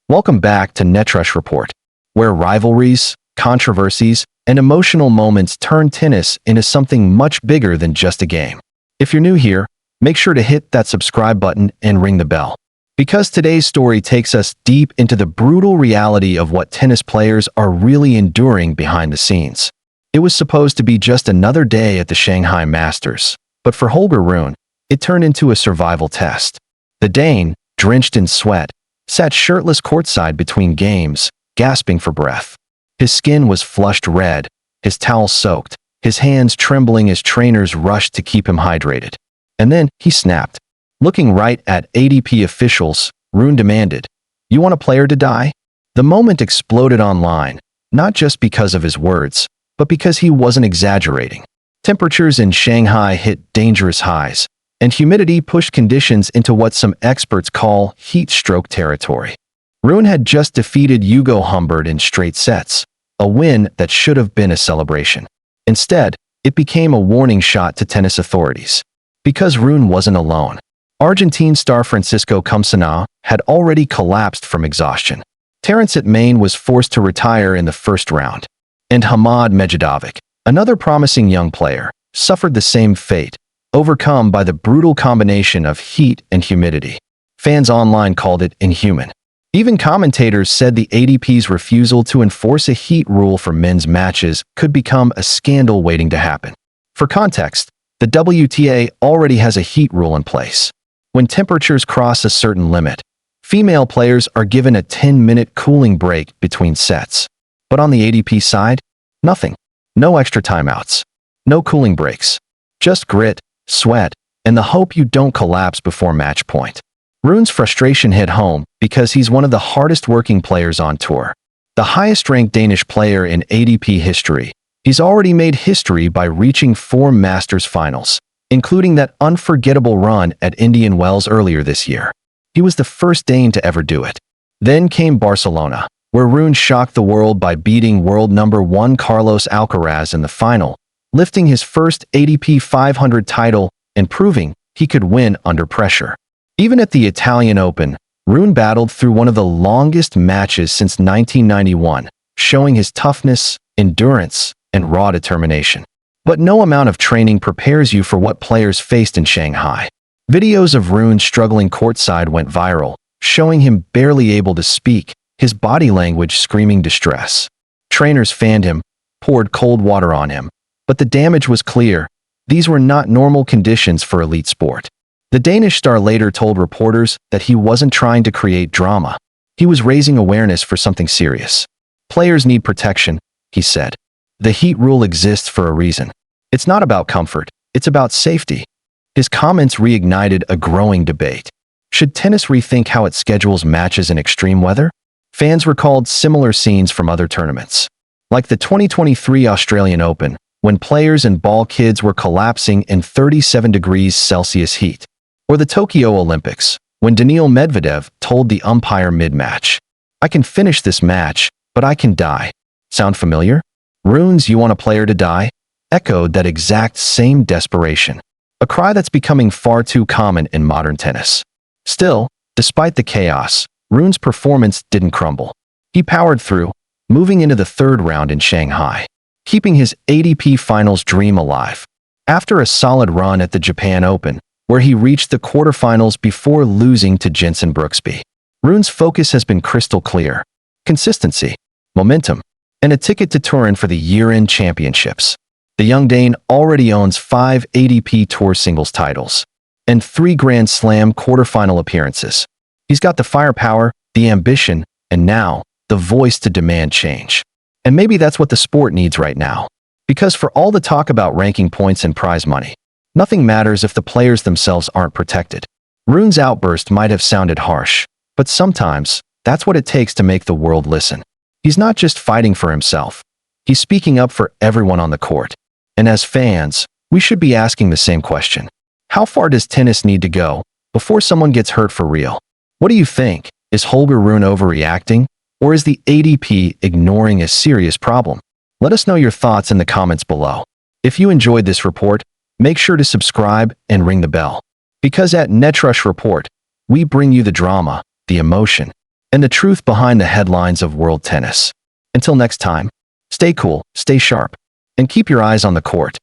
Welcome back to Netrush Report, where rivalries, controversies, and emotional moments turn tennis into something much bigger than just a game. If you're new here, make sure to hit that subscribe button and ring the bell, because today's story takes us deep into the brutal reality of what tennis players are really enduring behind the scenes. It was supposed to be just another day at the Shanghai Masters, but for Holger Rune, it turned into a survival test. The Dane, drenched in sweat, sat shirtless courtside between games, gasping for breath. His skin was flushed red, his towel soaked, his hands trembling as trainers rushed to keep him hydrated. And then he snapped. Looking right at ATP officials, Rune demanded, "You want a player to die?" The moment exploded online, not just because of his words, but because he wasn't exaggerating. Temperatures in Shanghai hit dangerous highs, and humidity pushed conditions into what some experts call heat stroke territory. Rune had just defeated Hugo Humbert in straight sets, a win that should have been a celebration. Instead, it became a warning shot to tennis authorities. Because Rune wasn't alone. Argentine star Francisco Cumsana had already collapsed from exhaustion. Terence at Maine was forced to retire in the first round. And Hamad Medjedovic, another promising young player, suffered the same fate, overcome by the brutal combination of heat and humidity. Fans online called it inhuman. Even commentators said the ATP's refusal to enforce a heat rule for men's matches could become a scandal waiting to happen. For context, the WTA already has a heat rule in place. When temperatures cross a certain limit, female players are given a 10-minute cooling break between sets. But on the ATP side, nothing. No extra timeouts. No cooling breaks. Just grit, sweat, and the hope you don't collapse before match point. Rune's frustration hit home because he's one of the hardest working players on tour. The highest-ranked Danish player in ATP history. He's already made history by reaching 4 Masters finals, including that unforgettable run at Indian Wells earlier this year. He was the first Dane to ever do it. Then came Barcelona, where Rune shocked the world by beating world number 1 Carlos Alcaraz in the final, lifting his first ATP 500 title and proving he could win under pressure. Even at the Italian Open, Rune battled through one of the longest matches since 1991, showing his toughness, endurance, and raw determination. But no amount of training prepares you for what players faced in Shanghai. Videos of Rune struggling courtside went viral, showing him barely able to speak, his body language screaming distress. Trainers fanned him, poured cold water on him, but the damage was clear. These were not normal conditions for elite sport. The Danish star later told reporters that he wasn't trying to create drama. He was raising awareness for something serious. Players need protection, he said. The heat rule exists for a reason. It's not about comfort, it's about safety. His comments reignited a growing debate. Should tennis rethink how it schedules matches in extreme weather? Fans recalled similar scenes from other tournaments, like the 2023 Australian Open, when players and ball kids were collapsing in 37 degrees Celsius heat, or the Tokyo Olympics, when Daniil Medvedev told the umpire mid-match, "I can finish this match, but I can die." Sound familiar? Rune's "You want a player to die" echoed that exact same desperation, a cry that's becoming far too common in modern tennis. Still, despite the chaos, Rune's performance didn't crumble. He powered through, moving into the third round in Shanghai, keeping his ATP Finals dream alive. After a solid run at the Japan Open, where he reached the quarterfinals before losing to Jenson Brooksby, Rune's focus has been crystal clear: consistency, momentum, and a ticket to Turin for the year-end championships. The young Dane already owns 5 ATP Tour singles titles and 3 Grand Slam quarterfinal appearances. He's got the firepower, the ambition, and now, the voice to demand change. And maybe that's what the sport needs right now. Because for all the talk about ranking points and prize money, nothing matters if the players themselves aren't protected. Rune's outburst might have sounded harsh, but sometimes, that's what it takes to make the world listen. He's not just fighting for himself. He's speaking up for everyone on the court. And as fans, we should be asking the same question. How far does tennis need to go before someone gets hurt for real? What do you think? Is Holger Rune overreacting? Or is the ATP ignoring a serious problem? Let us know your thoughts in the comments below. If you enjoyed this report, make sure to subscribe and ring the bell. Because at Netrush Report, we bring you the drama, the emotion, and the truth behind the headlines of world tennis. Until next time, stay cool, stay sharp, and keep your eyes on the court.